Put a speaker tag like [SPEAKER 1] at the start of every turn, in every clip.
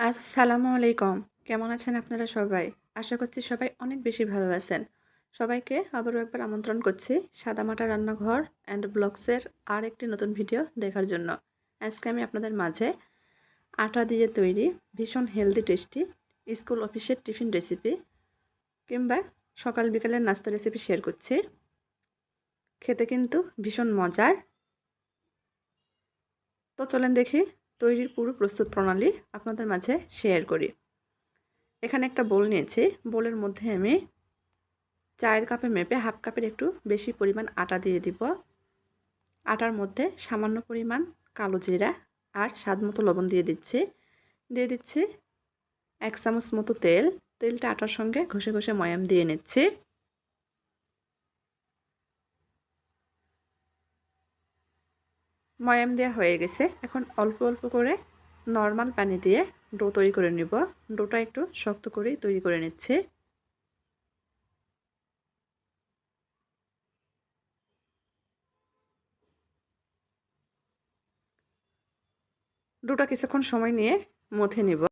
[SPEAKER 1] আসসালামু আলাইকুম। কেমন আছেন আপনারা সবাই? আশা করছি সবাই অনেক বেশি ভালো আছেন। সবাইকে আবারও একবার আমন্ত্রণ করছি সাদামাটা রান্নাঘর অ্যান্ড ব্লগসের আরেকটি নতুন ভিডিও দেখার জন্য। আজকে আমি আপনাদের মাঝে আটা দিয়ে তৈরি ভীষণ হেলদি টেস্টি স্কুল অফিসের টিফিন রেসিপি কিংবা সকাল বিকালের নাস্তা রেসিপি শেয়ার করছি। খেতে কিন্তু ভীষণ মজার। তো চলেন দেখি তৈরির পুরো প্রস্তুত প্রণালী আপনাদের মাঝে শেয়ার করি। এখানে একটা বোল নিয়েছি। বোলের মধ্যে আমি চায়ের কাপে মেপে হাফ কাপের একটু বেশি পরিমাণ আটা দিয়ে দিব। আটার মধ্যে সামান্য পরিমাণ কালো জিরা আর স্বাদ মতো লবণ দিয়ে দিচ্ছি 1 চামচ মতো তেল। তেলটা আটার সঙ্গে ঘষে ঘষে ময়াম দিয়ে নিচ্ছি। ময়াম দেওয়া হয়ে গেছে। এখন অল্প অল্প করে নর্মাল পানি দিয়ে ডো তৈরি করে নিব। ডোটা একটু শক্ত করেই তৈরি করে নিচ্ছি। ডোটা কিছুক্ষণ সময় নিয়ে মথে নিব।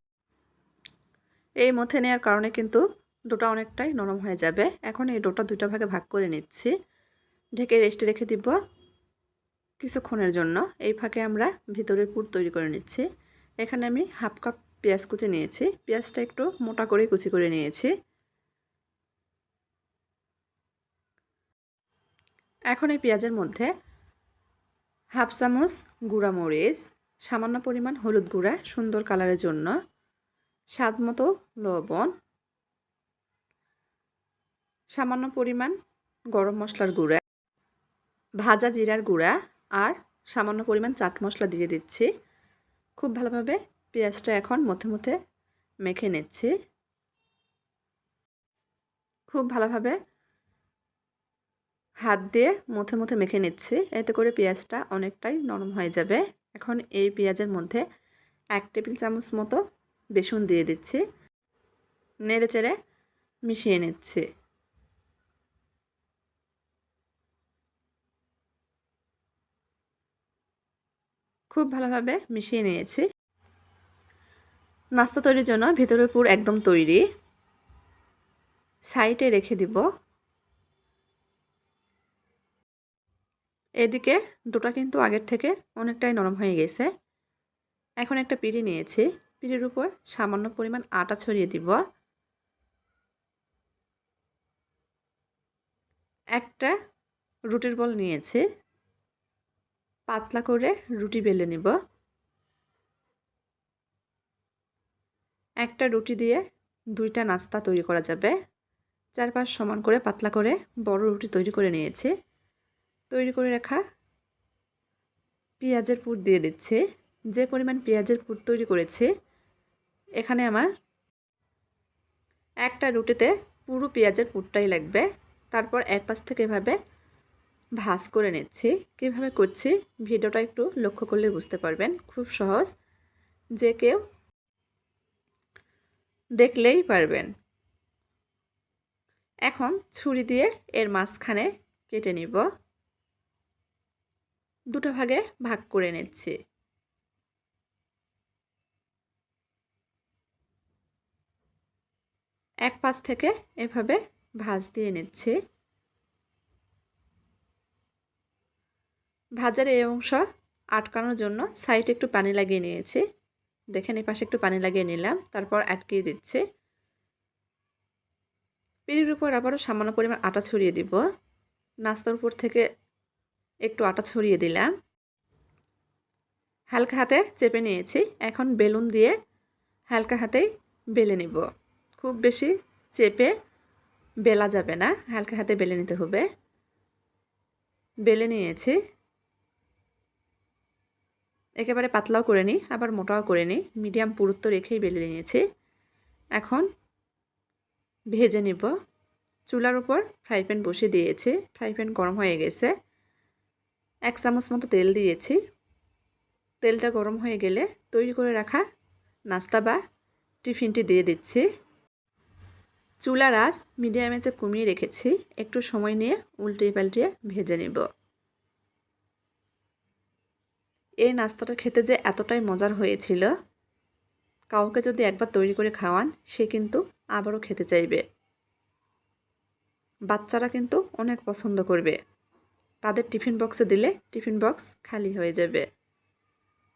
[SPEAKER 1] এই মথে নেওয়ার কারণে কিন্তু ডোটা অনেকটাই নরম হয়ে যাবে। এখন এই ডোটা দুইটা ভাগে ভাগ করে নিচ্ছি। ঢেকে রেস্টে রেখে দিব কিছুক্ষণের জন্য। এই ফাঁকে আমরা ভিতরের পুর তৈরি করে নিচ্ছি। এখানে আমি হাফ কাপ পেঁয়াজ কুচি নিয়েছি। পেঁয়াজটা একটু মোটা করে কুচি করে নিয়েছি। এখন এই পেঁয়াজের মধ্যে হাফ চামচ গুঁড়া মরিচ, সামান্য পরিমাণ হলুদ গুঁড়া সুন্দর কালারের জন্য, স্বাদ মতো লবণ, সামান্য পরিমাণ গরম মশলার গুঁড়া, ভাজা জিরার গুঁড়া আর সামান্য পরিমাণ চাট মশলা দিয়ে দিচ্ছি। খুব ভালোভাবে পেঁয়াজটা এখন মধ্যে মধ্যে মেখে নিচ্ছি। খুব ভালোভাবে হাত দিয়ে মধ্যে মধ্যে মেখে নিচ্ছি। এতে করে পেঁয়াজটা অনেকটাই নরম হয়ে যাবে। এখন এই পেঁয়াজের মধ্যে 1 টেবিল চামচ মতো বেসন দিয়ে দিচ্ছি। নেড়ে চেড়ে মিশিয়ে নিচ্ছি। খুব ভালোভাবে মিশিয়ে নিয়েছি। নাস্তা তৈরির জন্য ভিতরের পুর একদম তৈরি। সাইডে রেখে দিব। এদিকে ডোটা কিন্তু আগের থেকে অনেকটাই নরম হয়ে গেছে। এখন একটা পিঁড়ি নিয়েছি। পিঁড়ির উপর সামান্য পরিমাণ আটা ছড়িয়ে দিব। একটা রুটির বল নিয়েছি। পাতলা করে রুটি বেলে নিব। একটা রুটি দিয়ে দুইটা নাস্তা তৈরি করা যাবে। চারপাশ সমান করে পাতলা করে বড় রুটি তৈরি করে নিয়েছি। তৈরি করে রাখা পেঁয়াজের পুর দিয়ে দিচ্ছি। যে পরিমাণ পেঁয়াজের পুর তৈরি করেছি এখানে আমার একটা রুটিতে পুরো পেঁয়াজের পুরটাই লাগবে। তারপর এক পাশ থেকে এভাবে ভাঁজ করে নিচ্ছি। কীভাবে করছি ভিডিওটা একটু লক্ষ্য করলে বুঝতে পারবেন। খুব সহজ, যে কেউ দেখলেই পারবেন। এখন ছুরি দিয়ে এর মাঝখানে কেটে নিব। দুটো ভাগে ভাগ করে নিচ্ছি। এক পাশ থেকে এভাবে ভাঁজ দিয়ে নিচ্ছি। ভাজার এই অংশ আটকানোর জন্য সাইডে একটু পানি লাগিয়ে নিয়েছি। দেখেন এই পাশে একটু পানি লাগিয়ে নিলাম, তারপর আটকিয়ে দিচ্ছি। পিঁড়ির উপর আবারও সামান্য পরিমাণ আটা ছড়িয়ে দিব। নাস্তার উপর থেকে একটু আটা ছড়িয়ে দিলাম। হালকা হাতে চেপে নিয়েছি। এখন বেলুন দিয়ে হালকা হাতেই বেলে নিব। খুব বেশি চেপে বেলা যাবে না, হালকা হাতে বেলে নিতে হবে। বেলে নিয়েছি। একেবারে পাতলাও করে নিই, আবার মোটাও করে নিই। মিডিয়াম পুরুত্ব রেখেই বেলে নিয়েছি। এখন ভেজে নিব। চুলার উপর ফ্রাই প্যান বসিয়ে দিয়েছি। ফ্রাই প্যান গরম হয়ে গেছে। 1 চামচ মতো তেল দিয়েছি। তেলটা গরম হয়ে গেলে তৈরি করে রাখা নাস্তা বা টিফিনটি দিয়ে দিচ্ছি। চুলার আঁচ মিডিয়াম আঁচে কমিয়ে রেখেছি। একটু সময় নিয়ে উল্টিয়ে পাল্টিয়ে ভেজে নিব। এই নাস্তাটা খেতে যে এতটাই মজার হয়েছিল, কাউকে যদি একবার তৈরি করে খাওয়ান সে কিন্তু আবারও খেতে চাইবে। বাচ্চারা কিন্তু অনেক পছন্দ করবে। তাদের টিফিন বক্সে দিলে টিফিন বক্স খালি হয়ে যাবে।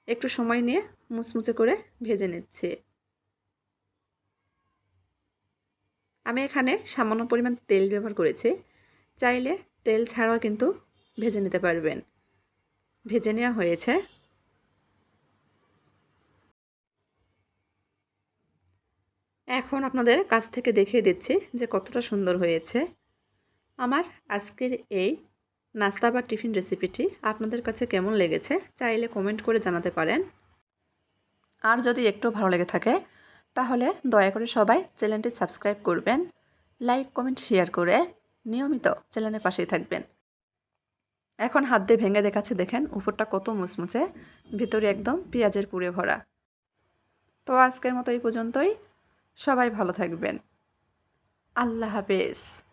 [SPEAKER 1] একটু সময় নিয়ে মুচমুচে করে ভেজে নিচ্ছি। আমি এখানে সামান্য পরিমাণ তেল ব্যবহার করেছি। চাইলে তেল ছাড়াও কিন্তু ভেজে নিতে পারবেন। ভেজে নেওয়া হয়েছে। এখন আপনাদের কাছ থেকে দেখিয়ে দিচ্ছি যে কতটা সুন্দর হয়েছে। আমার আজকের এই নাস্তা বা টিফিন রেসিপিটি আপনাদের কাছে কেমন লেগেছে চাইলে কমেন্ট করে জানাতে পারেন। আর যদি একটু ভালো লেগে থাকে তাহলে দয়া করে সবাই চ্যানেলটি সাবস্ক্রাইব করবেন, লাইক কমেন্ট শেয়ার করে নিয়মিত চ্যানেলের পাশেই থাকবেন। এখন হাত দিয়ে ভেঙে দেখাচ্ছে, দেখেন উপরটা কত মুচমুচে, ভিতরে একদম পেঁয়াজের পুরে ভরা। তো আজকের মতো এই পর্যন্তই। সবাই ভালো থাকবেন। আল্লাহ হাফেজ।